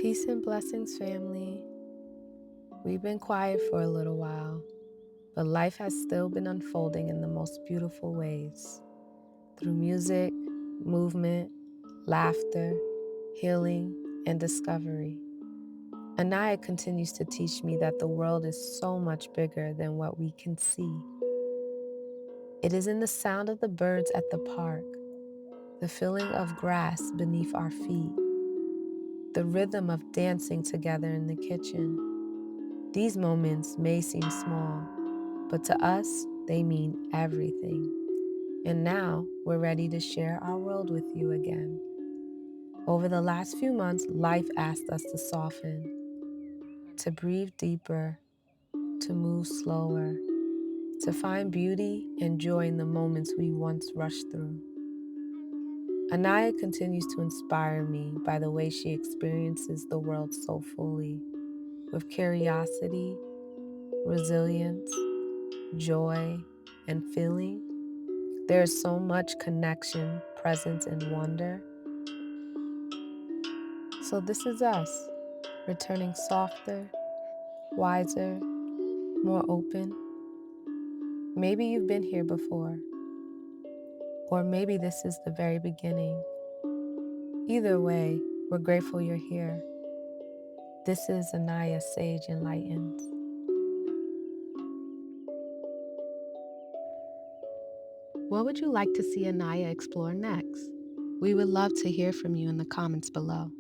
Peace and blessings, family. We've been quiet for a little while, but life has still been unfolding in the most beautiful ways through music, movement, laughter, healing, and discovery. Inaaya continues to teach me that the world is so much bigger than what we can see. It is in the sound of the birds at the park, the feeling of grass beneath our feet, the rhythm of dancing together in the kitchen. These moments may seem small, but to us, they mean everything. And now we're ready to share our world with you again. Over the last few months, life asked us to soften, to breathe deeper, to move slower, to find beauty and joy in the moments we once rushed through. Inaaya continues to inspire me by the way she experiences the world so fully, with curiosity, resilience, joy, and feeling. There is so much connection, presence, and wonder. So this is us, returning softer, wiser, more open. Maybe you've been here before, or maybe this is the very beginning. Either way, we're grateful you're here. This is Inaayasageenlightens. What would you like to see Inaaya explore next? We would love to hear from you in the comments below.